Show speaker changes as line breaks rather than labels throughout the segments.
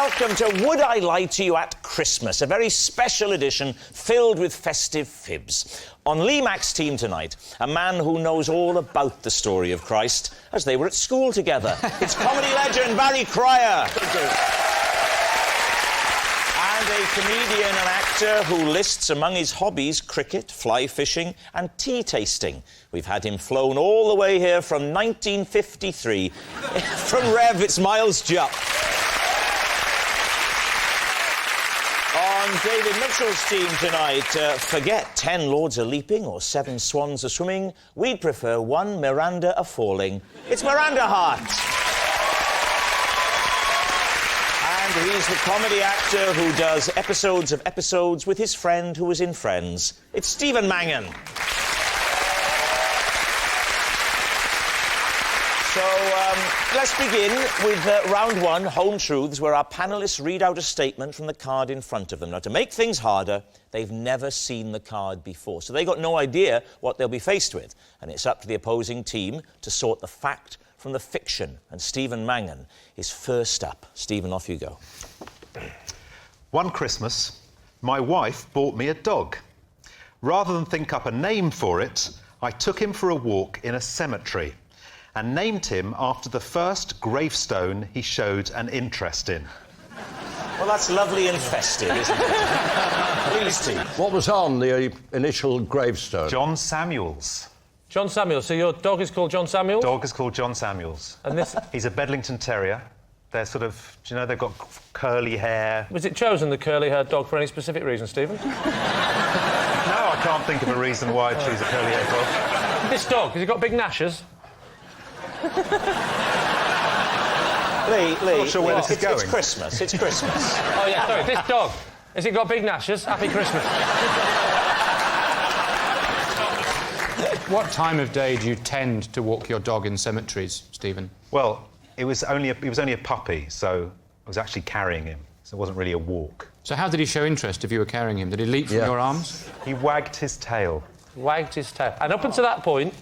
welcome to Would I Lie to You at Christmas, a very special edition filled with festive fibs. On Lee Mack's team tonight, a man who knows all about the story of Christ as they were at school together. It's comedy legend Barry Cryer. And a comedian and actor who lists among his hobbies cricket, fly fishing and tea tasting. We've had him flown all the way here from 1953. From Rev, it's Miles Jupp. On David Mitchell's team tonight, forget 10 lords a-leaping or 7 swans a-swimming. We'd prefer 1 Miranda a-falling. It's Miranda Hart. And he's the comedy actor who does episodes of episodes with his friend who was in Friends. It's Stephen Mangan. So, let's begin with round 1, Home Truths, where our panellists read out a statement from the card in front of them. Now, to make things harder, they've never seen the card before, so they've got no idea what they'll be faced with. And it's up to the opposing team to sort the fact from the fiction. And Stephen Mangan is first up. Stephen, off you go.
One Christmas, my wife bought me a dog. Rather than think up a name for it, I took him for a walk in a cemetery and named him after the first gravestone he showed an interest in.
Well, that's lovely and festive, isn't it? Please, team.
What was on the initial gravestone?
John Samuels.
John Samuels. So your dog is called John Samuels?
Dog is called John Samuels.
And this...
He's a Bedlington Terrier. They're sort of, do you know, they've got curly hair.
Was it chosen, the curly-haired dog, for any specific reason, Stephen?
No, I can't think of a reason why I'd choose a curly-haired dog.
This dog, has he got big gnashes?
Lee,
I'm not sure where this is going.
It's Christmas. It's Christmas.
Oh, yeah, sorry. This dog, has he got big gnashes? Happy Christmas.
What time of day do you tend to walk your dog in cemeteries, Stephen?
Well, he was only a puppy, so I was actually carrying him, so it wasn't really a walk.
So how did he show interest if you were carrying him? Did he leap from your arms?
He wagged his tail.
Wagged his tail. And up until that point,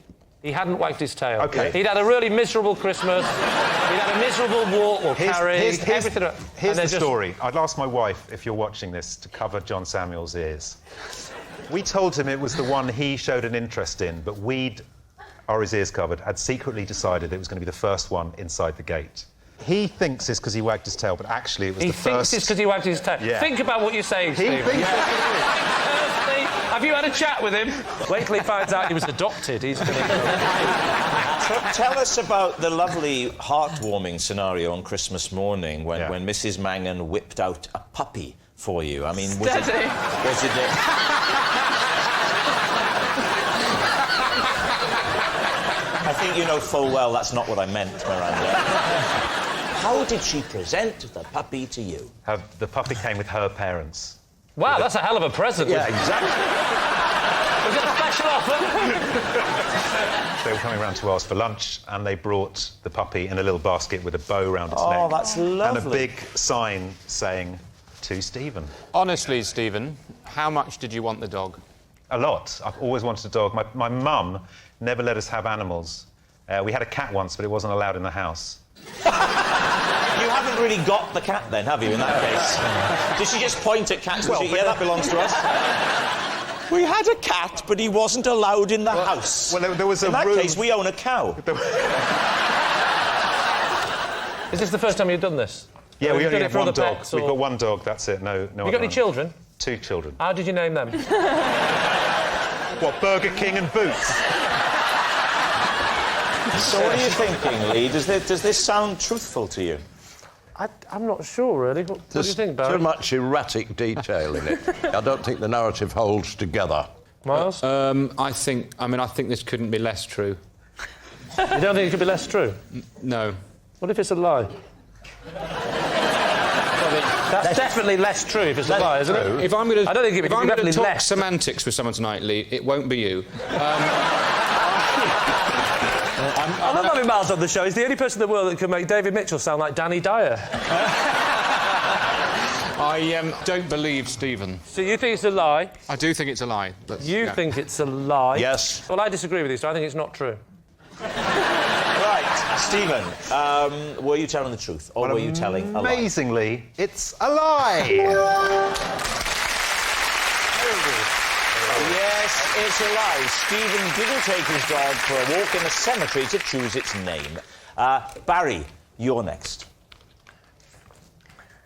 he hadn't wagged his tail.
OK.
He'd had a really miserable Christmas. He'd had a miserable walk or carrying, everything.
Here's the story. I'd asked my wife, if you're watching this, to cover John Samuel's ears. We told him it was the one he showed an interest in, but we'd, or his ears covered, had secretly decided it was going to be the first one inside the gate. He thinks it's because he wagged his tail, but actually it was the first...
He thinks it's because he wagged his tail.
Yeah.
Think about what you're saying, Steve. Have you had a chat with him? Wait till he finds out he was adopted. He's going to...
Tell us about the lovely, heartwarming scenario on Christmas morning when Mrs. Mangan whipped out a puppy for you. I mean, was it... I think you know full well that's not what I meant, Miranda. How did she present the puppy to you?
The puppy came with her parents.
Wow, that's a hell of a present.
Yeah, exactly.
Was it a special offer?
They were coming round to ours for lunch, and they brought the puppy in a little basket with a bow round its neck.
Oh, that's lovely.
And a big sign saying, to Stephen.
Honestly, Stephen, how much did you want the dog?
A lot. I've always wanted a dog. My mum never let us have animals. We had a cat once, but it wasn't allowed in the house.
You haven't really got the cat, then, have you, in that case? Did she just point at cats?
Well,
yeah, that belongs to us. We had a cat, but he wasn't allowed in the house.
Well, there was a
in that
room...
case, we own a cow.
Is this the first time you've done this?
Yeah, we only have one dog.
Pets, or...
We've got one dog, that's it. No.
You got any children?
2 children.
How did you name them?
What, Burger King and Boots?
So what are you thinking, Lee? Does this sound truthful to you?
I'm not sure, really. What do you think, Barry?
Too much erratic detail in it. I don't think the narrative holds together.
Miles?
I think this couldn't be less true.
You don't think it could be less true?
No.
What if it's a lie? That's definitely less true if it's a lie, isn't it?
If I'm going
I don't think
if I'm going to talk
less.
semantics with someone tonight, Lee, it won't be you.
I love having Miles on the show. He's the only person in the world that can make David Mitchell sound like Danny Dyer.
I don't believe Stephen.
So you think it's a lie?
I do think it's a lie.
You think it's a lie?
Yes.
Well, I disagree with you, so I think it's not true.
Right. Stephen, were you telling the truth, or were you telling a lie?
Amazingly, it's a lie.
Yes, it's a lie. Stephen didn't take his dog for a walk in a cemetery to choose its name. Barry, you're next.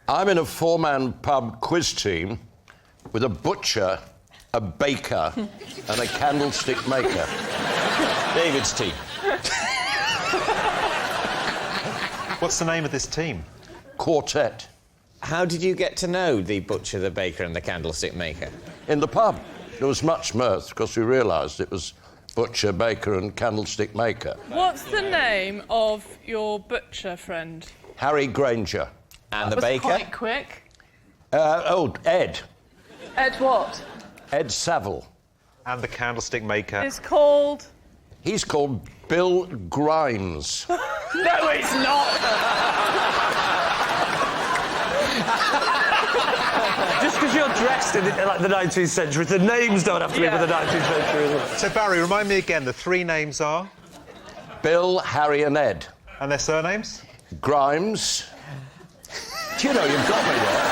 I'm in a four-man pub quiz team with a butcher, a baker and a candlestick maker.
David's team.
What's the name of this team?
Quartet.
How did you get to know the butcher, the baker and the candlestick maker?
In the pub. There was much mirth because we realised it was butcher, baker and candlestick maker.
What's the name of your butcher friend?
Harry Granger.
And the
Was
baker?
quite quick.
Ed.
Ed what?
Ed Saville.
And the candlestick maker.
It's called...
He's called Bill Grimes.
No, it's not!
Just because you're dressed in like the 19th century, the names don't have to be for the 19th century.
So, Barry, remind me again, the three names are?
Bill, Harry and Ed.
And their surnames?
Grimes. Do you know, you've got me there.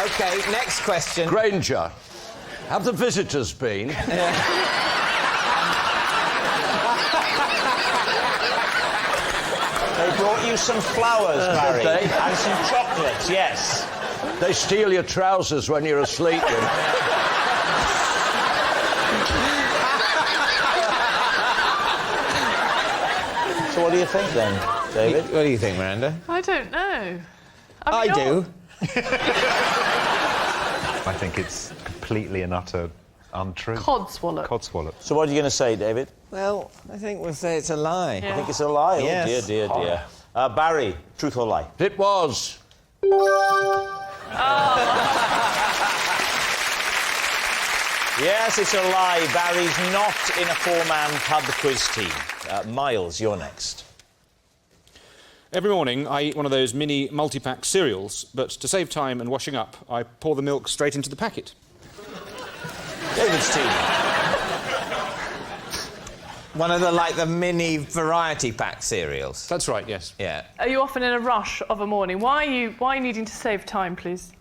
OK, next question.
Granger. Have the visitors been?
They brought you some flowers, Barry.
Did they?
And some chocolates, yes.
They steal your trousers when you're asleep.
So what do you think, then, David?
What do you think, Miranda?
I don't know.
I do.
I think it's completely and utter untrue.
Codswallop.
Codswallop.
So what are you going to say, David?
Well, I think we'll say it's a lie.
I think it's a lie.
Yes.
Oh, dear, dear, dear. Barry, truth or lie?
It was.
Yes, it's a lie. Barry's not in a four-man pub quiz team. Miles, you're next.
Every morning, I eat one of those mini multi-pack cereals, but to save time and washing up, I pour the milk straight into the packet.
David's team.
One of the mini variety pack cereals.
That's right, yes.
Yeah.
Are you often in a rush of a morning? Why are you needing to save time, please?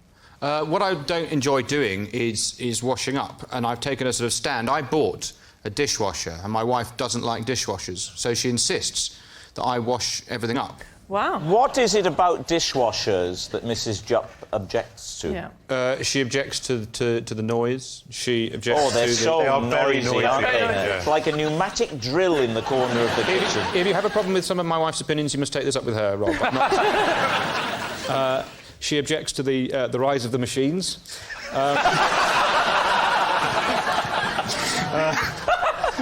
What I don't enjoy doing is washing up, and I've taken a sort of stand. I bought a dishwasher, and my wife doesn't like dishwashers, so she insists that I wash everything up.
Wow.
What is it about dishwashers that Mrs. Jupp objects to?
Yeah.
She objects to the noise. She objects
Oh, they're
to
so
They are very
noisy,
noisy.
aren't they?
Yeah.
It's like a pneumatic drill in the corner of the kitchen.
If you have a problem with some of my wife's opinions, you must take this up with her, Rob. I'm not... She objects to the rise of the machines.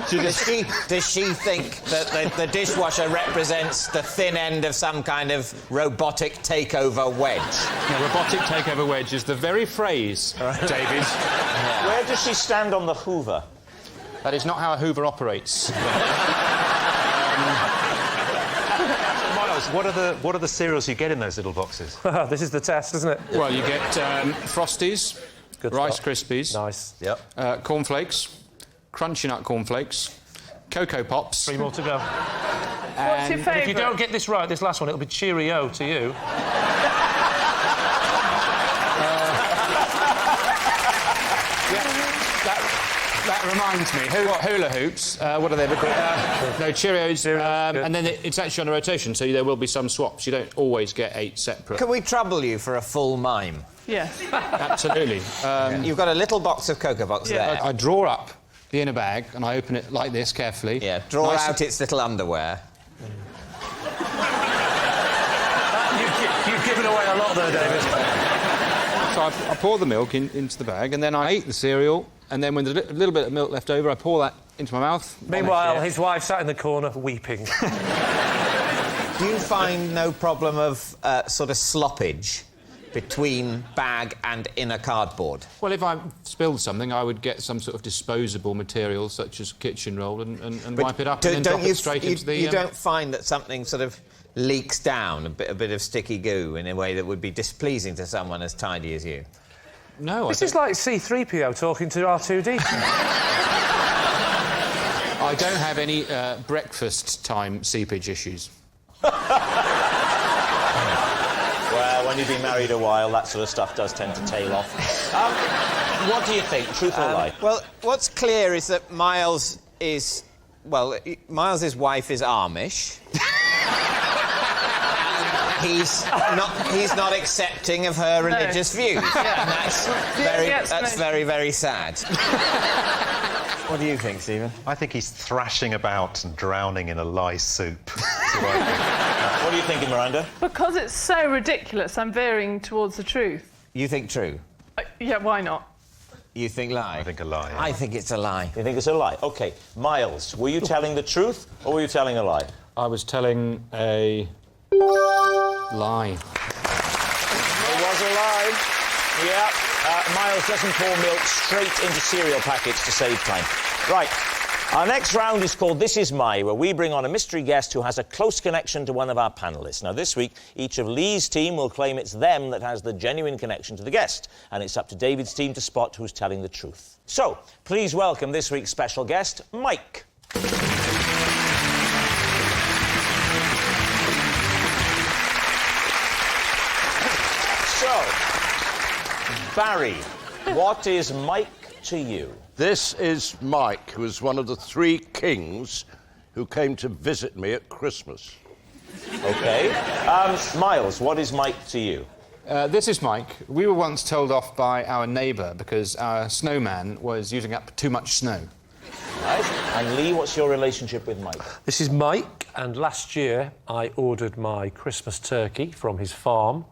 Does she think that the dishwasher represents the thin end of some kind of robotic takeover wedge?
No, robotic takeover wedge is the very phrase, David.
Where does she stand on the Hoover?
That is not how a Hoover operates.
Miles, what are the cereals you get in those little boxes?
This is the test, isn't it?
Well, you get Frosties,
Good
Rice
stuff.
Krispies,
Nice.
Yep.
cornflakes, Crunchy Nut cornflakes, Cocoa Pops.
3 more to go.
What's your favourite?
If you don't get this right, this last one, it'll be Cheerio to you.
That reminds me. Hula hoops. What are they? No, Cheerios.
good.
And then it's actually on a rotation, so there will be some swaps. You don't always get 8 separate.
Can we trouble you for a full mime?
Yes.
Absolutely.
You've got a little box of Cocoa Pops there.
I draw up the inner bag and I open it like this carefully.
Yeah, draw
Nice
out its little underwear.
You've given away a lot there, David.
So I pour the milk into the bag, and then I eat the cereal, and then when there's a little bit of milk left over, I pour that into my mouth.
Meanwhile, his wife sat in the corner weeping.
Do you find no problem of sort of sloppage between bag and inner cardboard?
Well, if I spilled something, I would get some sort of disposable material, such as kitchen roll, and wipe it up and then drop it straight into the...
You don't find that something sort of leaks down, a bit of sticky goo, in a way that would be displeasing to someone as tidy as you?
No,
This is like C-3PO talking to R2D.
I don't have any breakfast time seepage issues.
Well, when you've been married a while, that sort of stuff does tend to tail off. What do you think, truth or lie?
Well, what's clear is that Miles' wife is Amish. He's not accepting of her religious views.
Yeah.
And that's very, very sad. What do you think, Stephen?
I think he's thrashing about and drowning in a lye soup.
What are you thinking, Miranda?
Because it's so ridiculous, I'm veering towards the truth.
You think true?
Yeah, why not?
You think lie?
I think a lie.
I think it's a lie.
You think it's a lie? OK. Miles, were you telling the truth or were you telling a lie?
I was telling a lie.
It was a lie. Yeah. Miles doesn't pour milk straight into cereal packets to save time. Right. Our next round is called This Is My, where we bring on a mystery guest who has a close connection to one of our panellists. Now, this week, each of Lee's team will claim it's them that has the genuine connection to the guest, and it's up to David's team to spot who's telling the truth. So, please welcome this week's special guest, Mike. So, Barry, what is Mike to you?
This is Mike, who is one of the 3 kings who came to visit me at Christmas.
OK. Miles, what is Mike to you?
This is Mike. We were once told off by our neighbour because our snowman was using up too much snow.
Right. And Lee, what's your relationship with Mike?
This is Mike, and last year I ordered my Christmas turkey from his farm,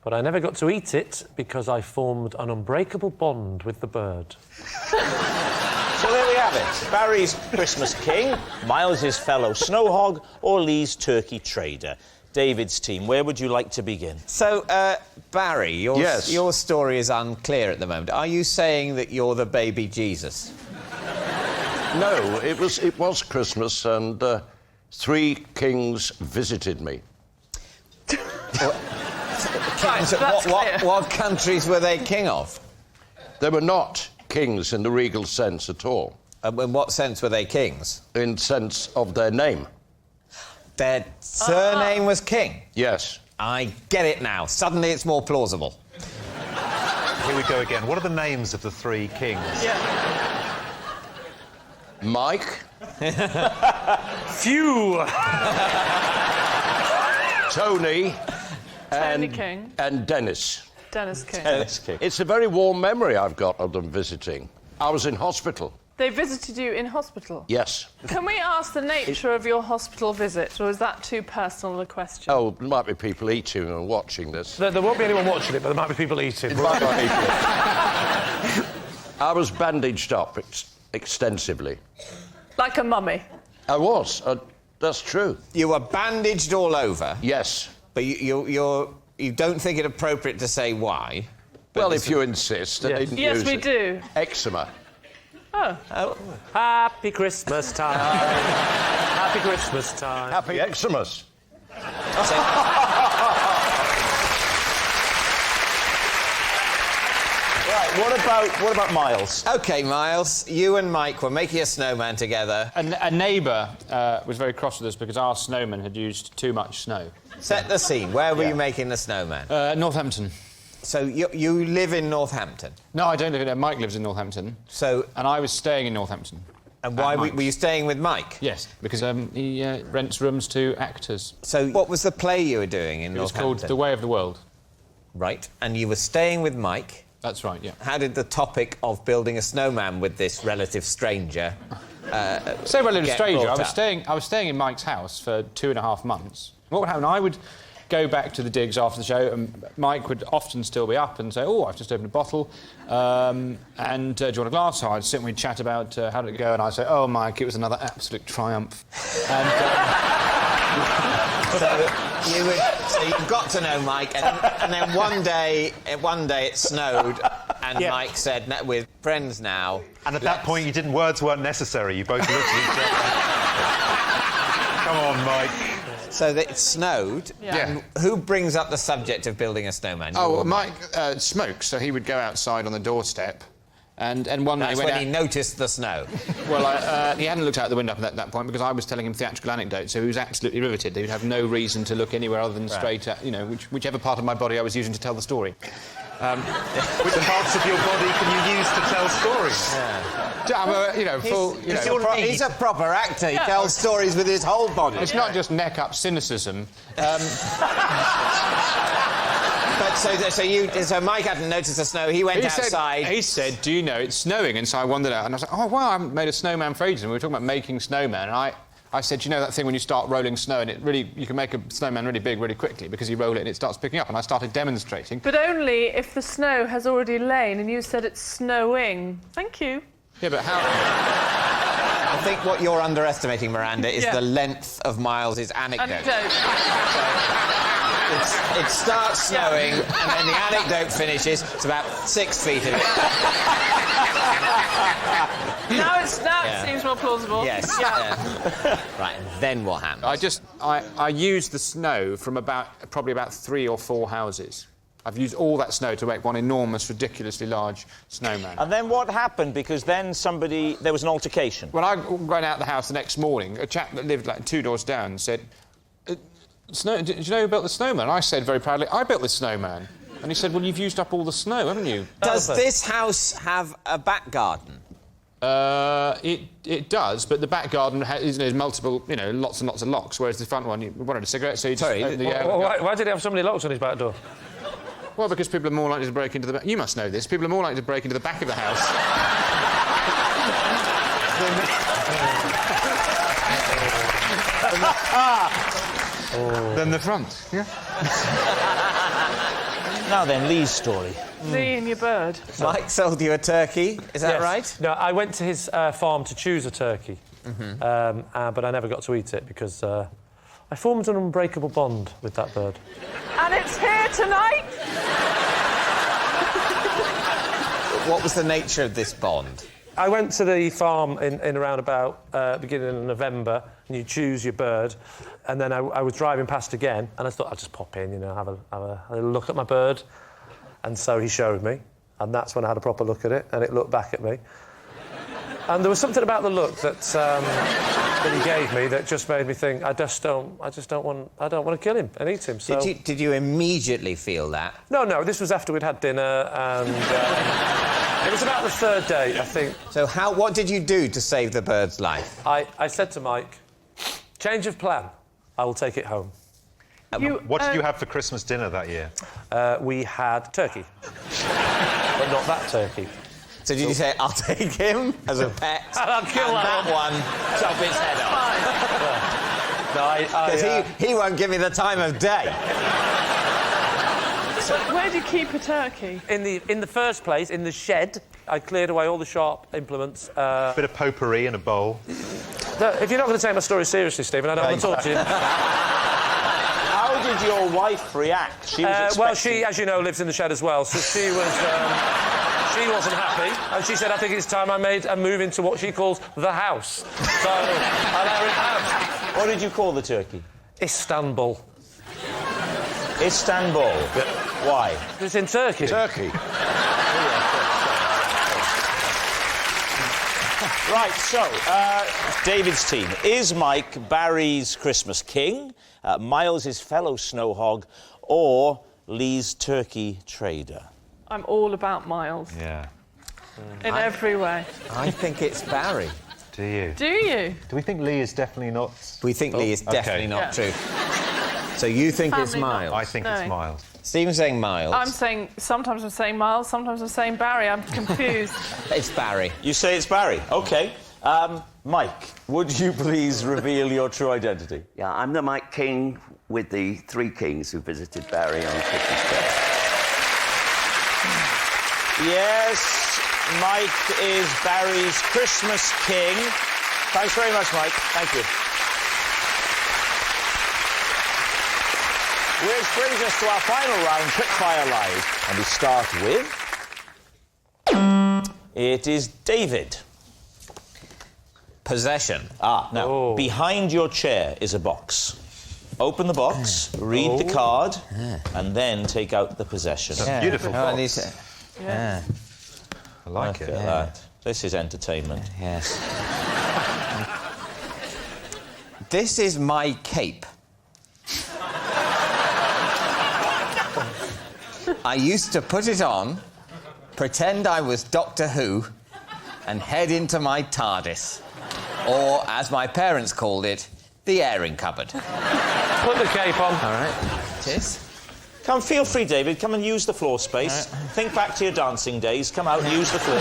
but I never got to eat it because I formed an unbreakable bond with the bird.
So there we have it. Barry's Christmas king, Miles's fellow snow hog, or Lee's turkey trader. David's team, where would you like to begin?
So, Barry, your story is unclear at the moment. Are you saying that you're the baby Jesus?
No, it was Christmas, and 3 kings visited me.
What countries were they king of?
They were not kings in the regal sense at all.
In what sense were they kings?
In sense of their name.
Their surname was King?
Yes.
I get it now. Suddenly it's more plausible.
Here we go again. What are the names of the 3 kings?
Mike.
Phew!
Tony.
Tony King.
And Dennis.
Dennis King.
Dennis King.
It's a very warm memory I've got of them visiting. I was in hospital.
They visited you in hospital?
Yes.
Can we ask the nature of your hospital visit, or is that too personal a question?
Oh, there might be people eating and watching this.
There won't be anyone watching it, but there might be people eating.
I was bandaged up extensively.
Like a mummy?
I was. That's true.
You were bandaged all over?
Yes.
But you don't think it appropriate to say why?
Well, if you insist. I didn't
Yes,
use
we
it.
do.
Eczema.
Oh.
Happy Christmas time. Happy Christmas time.
Happy Xmas.
Right, what about Miles?
OK, Miles, you and Mike were making a snowman together.
A neighbour was very cross with us because our snowman had used too much snow.
Set the scene. Where were you making the snowman?
Northampton.
So you live in Northampton?
No, I don't live in there. Mike lives in Northampton.
So...
And I was staying in Northampton.
And why were you staying with Mike?
Yes, because he rents rooms to actors.
So what was the play you were doing in Northampton?
It was called The Way of the World.
Right. And you were staying with Mike?
That's right, yeah.
How did the topic of building a snowman with this relative stranger
Say relative stranger.
brought
I was staying in Mike's house for 2.5 months. What would happen? I would go back to the digs after the show, and Mike would often still be up and say, "Oh, I've just opened a bottle, and do you want a glass?" So I'd sit and we'd chat about how did it go, and I'd say, "Oh, Mike, it was another absolute triumph." And,
So you got to know Mike, and then one day it snowed, and Mike said, "We're friends now."
And at that point, words weren't necessary. You both looked at each other. Come on, Mike.
So that it snowed.
Yeah.
And who brings up the subject of building a snowman?
Oh, well, Mike smokes, so he would go outside on the doorstep. And one night
That's
he went
when he
out...
noticed the snow.
Well, he hadn't looked out the window up at that point because I was telling him theatrical anecdotes, so he was absolutely riveted. He would have no reason to look anywhere other than straight at, you know, whichever part of my body I was using to tell the story.
Which parts of your body can you use to tell stories?
He's a proper actor. He tells stories with his whole body.
It's not just neck-up cynicism.
But so Mike hadn't noticed the snow. He went outside.
He said, "Do you know it's snowing?" And so I wandered out, and I was like, "Oh wow, I haven't made a snowman for ages." And we were talking about making snowman, and I said, "You know that thing when you start rolling snow, and you can make a snowman really big really quickly because you roll it and it starts picking up." And I started demonstrating.
But only if the snow has already lain and you said it's snowing. Thank you.
Yeah, but how?
I think what you're underestimating, Miranda, is the length of Miles's anecdote. It starts snowing, and then the anecdote finishes. It's about 6 feet of it.
Now it seems more plausible.
Yes. Right, and then what happens?
I used the snow from probably about 3 or 4 houses. I've used all that snow to make one enormous, ridiculously large snowman.
And then what happened? Because then there was an altercation.
When I ran out the house the next morning, a chap that lived like 2 doors down said, "Did you know who built the snowman?" I said very proudly, "I built this snowman." And he said, "Well, you've used up all the snow, haven't you?"
Does this house have a back garden?
It does, but the back garden is multiple, lots and lots of locks, whereas the front one, you wanted a cigarette, so you just...
Why did he have so many locks on his back door?
Well, because people are more likely to break into the back... You must know this. People are more likely to break into the back of the house... than the front, yeah.
Now then, Lee's story.
Lee and your bird.
Mike sold you a turkey, is that right?
No, I went to his farm to choose a turkey, but I never got to eat it because I formed an unbreakable bond with that bird.
And it's here tonight?
What was the nature of this bond?
I went to the farm in around about beginning of November, and you choose your bird, and then I was driving past again, and I thought I'd just pop in, have a look at my bird, and so he showed me, and that's when I had a proper look at it, and it looked back at me, and there was something about the look that he gave me that just made me think I don't want to kill him and eat him. So
Did you immediately feel that?
No. This was after we'd had dinner, and. It was about the 3rd day, I think.
So what did you do to save the bird's life?
I said to Mike, change of plan, I will take it home.
What did you have for Christmas dinner that year?
We had turkey, but not that turkey.
So did you say, I'll take him as a pet,
and I'll kill
that one, chop its head off?
No,
because he won't give me the time of day.
Where do you keep a turkey?
In the first place, in the shed, I cleared away all the sharp implements.
Bit of potpourri in a bowl.
If you're not going to take my story seriously, Stephen, I don't want to talk to you.
How did your wife react? She was expecting...
Well, she, as you know, lives in the shed as well, so she was... she wasn't happy, and she said, I think it's time I made a move into what she calls the house. So I let her in the house.
What did you call the turkey?
Istanbul.
Istanbul?
Yeah.
Why?
It's in Turkey.
Turkey.
Right, so, David's team. Is Mike Barry's Christmas king, Miles' fellow snow hog, or Lee's turkey trader?
I'm all about Miles.
Yeah.
In every way.
I think it's Barry.
Do you?
Do you?
Do we think Lee is definitely not...
We think Lee is definitely not true. So you think it's Miles?
I think it's Miles.
Stephen's saying Miles.
Sometimes I'm saying Miles, sometimes I'm saying Barry. I'm confused.
It's Barry.
You say it's Barry? OK. Mike, would you please reveal your true identity?
Yeah, I'm the Mike King with the 3 kings who visited Barry on Christmas Day.
Yes, Mike is Barry's Christmas king. Thanks very much, Mike. Thank you. Which brings us to our final round, Quickfire Live. And we start with... It is David.
Possession.
No. Behind your chair is a box. Open the box, read the card, and then take out the possession.
It's a beautiful box.
Yeah.
I like
Look
it.
at that. This is entertainment.
Yes. This is my cape. I used to put it on, pretend I was Doctor Who, and head into my TARDIS. Or, as my parents called it, the airing cupboard.
Put the cape on.
All right. Cheers.
Come, feel free, David. Come and use the floor space. Think back to your dancing days. Come out and use the floor.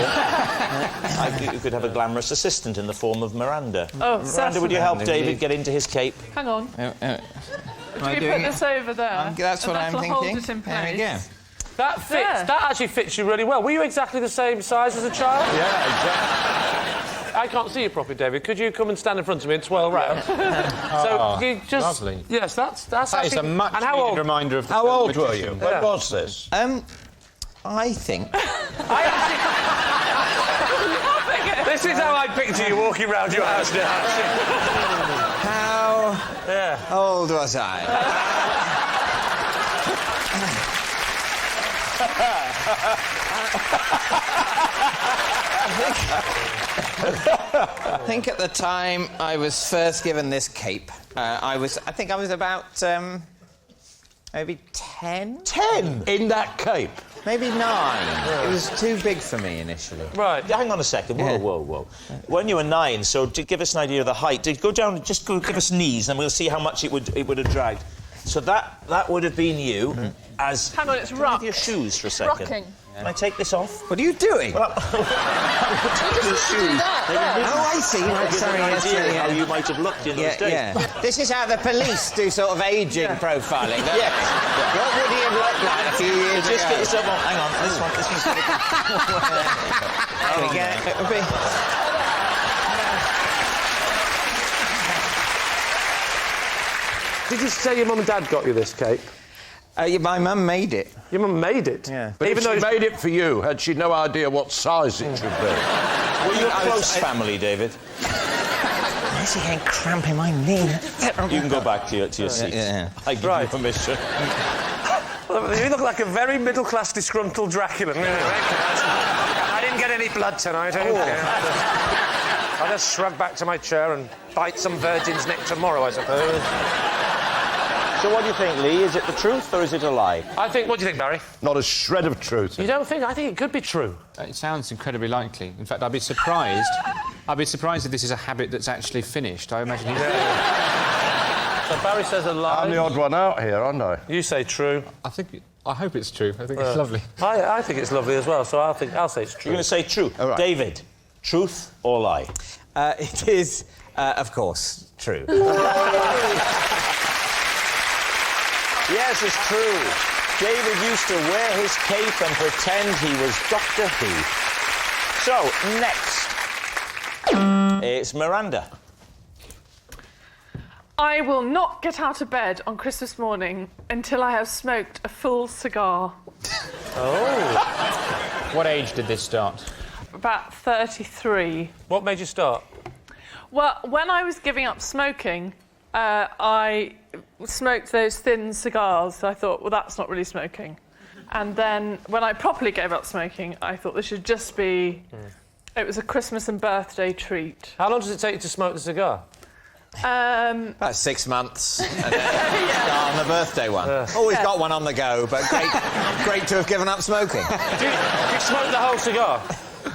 You could have a glamorous assistant in the form of Miranda.
Oh,
Miranda, would you help David get into his cape?
Hang on.
Am
Do
I
we
doing
put this over there?
That's what I'm
that'll
thinking.
Hold it in place.
There we go.
That fits.
There.
That actually fits you really well. Were you exactly the same size as a child?
Yeah, exactly.
I can't see you properly, David. Could you come and stand in front of me and twirl round? So you just
lovely.
Yes, that's
That is
actually
a much
and how
needed
old?
reminder of...
How old were you?
Yeah.
When was this?
I think...
This is how I picture you walking round your house now.
How old was I? I think at the time I was first given this cape, I think I was about maybe 10?
10?
In that cape?
Maybe 9. It was too big for me initially.
Right.
Hang on a second. Whoa. When you were 9, so to give us an idea of the height, go down, just go give us knees, and we'll see how much it would have dragged. So that would have been you as...
Hang on, it's
Can I have
rock.
your shoes for a second?
Rocking.
Can I take this off?
What are you doing?
Well, your shoes.
Oh, I see. Right,
Give
sorry,
an
yes,
idea
yeah.
how you might have looked in those days.
Yeah. This is how the police do sort of ageing profiling, don't
Yes.
they? What would he have looked like a few years
Just
ago?
get yourself on. Hang on, this one's
There we go. It'll be...
Did you say your mum and dad got you this cape?
My mum made it.
Your mum made it?
Yeah.
But
Even
if
though
she made it for you, had she no idea what size it should be?
Were you a close family, David?
This again cramping my knee.
You can go back to your seats.
Yeah.
I give
Right.
you permission.
You look like a very middle-class disgruntled Dracula. I didn't get any blood tonight. I'll just shrug back to my chair and bite some virgin's neck tomorrow, I suppose.
So what do you think, Lee? Is it the truth or is it a lie?
What do you think, Barry?
Not a shred of truth.
You don't think? I think it could be true.
It sounds incredibly likely. In fact, I'd be surprised. I'd be surprised if this is a habit that's actually finished. I imagine he's...
So Barry says a lie.
I'm the odd one out here, aren't I?
You say true.
I hope it's true. I think it's lovely.
I think it's lovely as well, so I'll say it's true.
You're going to say true.
All right.
David, truth or lie?
It is, of course, true.
Yes, it's true. David used to wear his cape and pretend he was Doctor Who. So, next, it's Miranda.
I will not get out of bed on Christmas morning until I have smoked a full cigar.
What age did this start?
About 33.
What made you start?
Well, when I was giving up smoking, I smoked those thin cigars. I thought, well, that's not really smoking. And then when I properly gave up smoking, I thought this should just be... It was a Christmas and birthday treat.
How long does it take you to smoke the cigar?
About 6 months. And then start on the birthday one. Always got one on the go, but great to have given up smoking.
Do you smoke the whole cigar?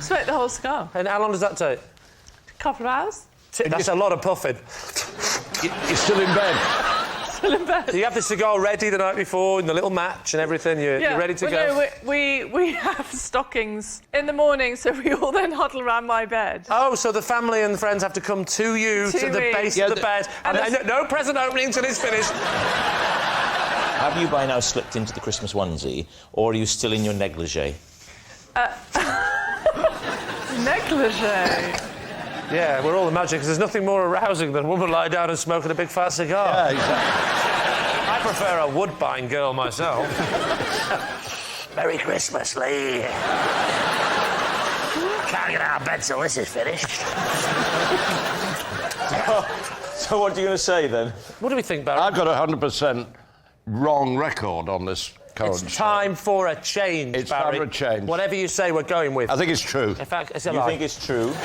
Smoked the whole cigar.
And how long does that take?
A couple of hours.
That's a lot of puffing.
You're still in bed?
Still in bed.
Do you have the cigar ready the night before in the little match and everything? You're ready to go?
No, we have stockings in the morning, so we all then huddle around my bed.
Oh, so the family and friends have to come to you, to the
me.
base of the bed, and no present opening until it's finished.
Have you by now slipped into the Christmas onesie, or are you still in your negligee?
Negligee.
Yeah, we're all imagining, because there's nothing more arousing than a woman lying down and smoking a big fat cigar.
Yeah, exactly.
I prefer a Woodbine girl myself. Merry Christmas, Lee. Can't get out of bed till this is finished.
So what are you going to say, then?
What do we think, Barry?
I've got a 100% wrong record on this current
It's time for a change,
It's
Barry.
time for a change.
Whatever you say, we're going with.
I think it's true.
In fact, it's a
You
lie.
think it's true? Is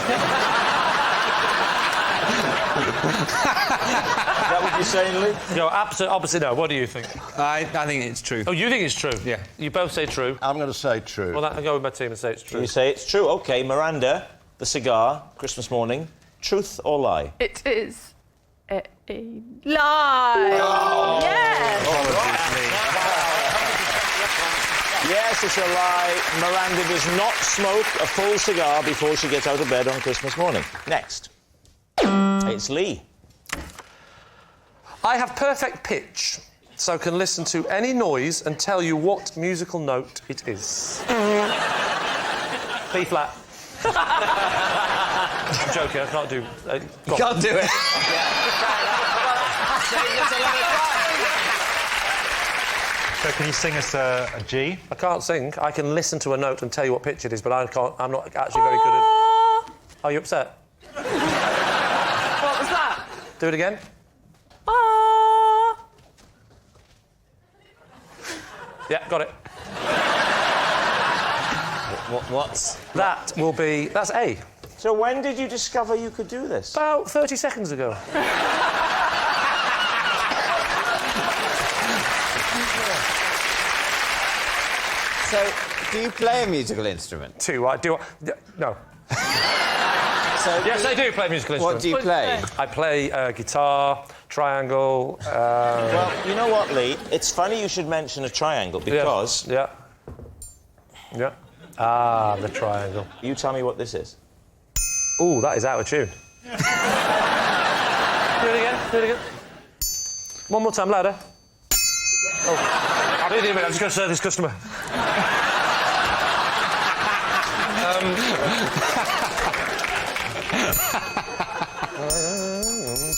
that what you're saying, Lee?
Go opposite. No. What do you think?
I think it's true.
Oh, you think it's true?
Yeah.
You both say true.
I'm going to say true.
Well, I'll go with my team and say it's true.
You say it's true. OK, Miranda, the cigar, Christmas morning. Truth or lie?
It is a lie. Oh. Yes.
Yes, it's a lie. Miranda does not smoke a full cigar before she gets out of bed on Christmas morning. Next. It's Lee.
I have perfect pitch, so can listen to any noise and tell you what musical note it is. B flat. I'm joking, I can't do...
You can't do it.
So can you sing us a G?
I can't sing. I can listen to a note and tell you what pitch it is, but I'm not actually very good at... Are you upset?
What was that?
Do it again. Yeah, got it.
What's...
That will be... That's A.
So when did you discover you could do this?
About 30 seconds ago.
So, do you play a musical instrument?
Two. I do... No.
So
Yes, I do play musical instruments.
What do you play?
I play guitar, triangle...
Well, you know what, Lee? It's funny you should mention a triangle because...
Yeah. Ah, the triangle.
You tell me what this is.
Ooh, that is out of tune. Do it again. One more time, louder. Oh. I'll do it in a minute. I'm just going to serve this customer.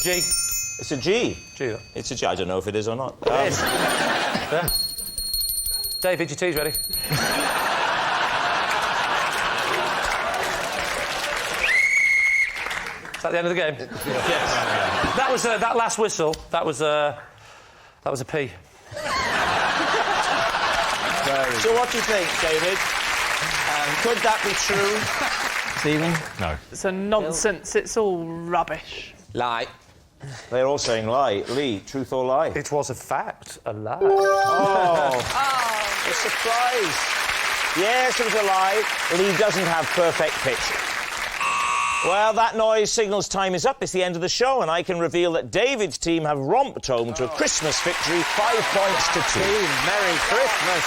G.
It's a G.
G.
It's a G. I don't know if it is or not.
It is. Yeah. David, your tea's ready. Is that the end of the game? Yes. That was that last whistle. That was a P.
So what do you think, David? Could that be true?
Stephen?
No.
It's a nonsense. It's all rubbish.
Lie.
They're all saying lie. Lee, truth or lie?
It was a fact, a lie.
Oh, a surprise. Yes, it was a lie. Lee doesn't have perfect pitch. Well, that noise signals time is up. It's the end of the show, and I can reveal that David's team have romped home to a Christmas victory, 5 points to 2.
Merry Christmas.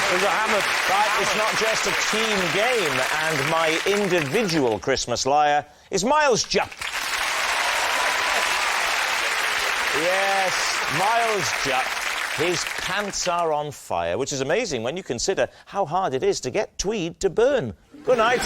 There's a hammer. But it's not just a team game, and my individual Christmas liar is Miles Jupp. Yes, Miles Jupp. His pants are on fire, which is amazing when you consider how hard it is to get tweed to burn. Good night.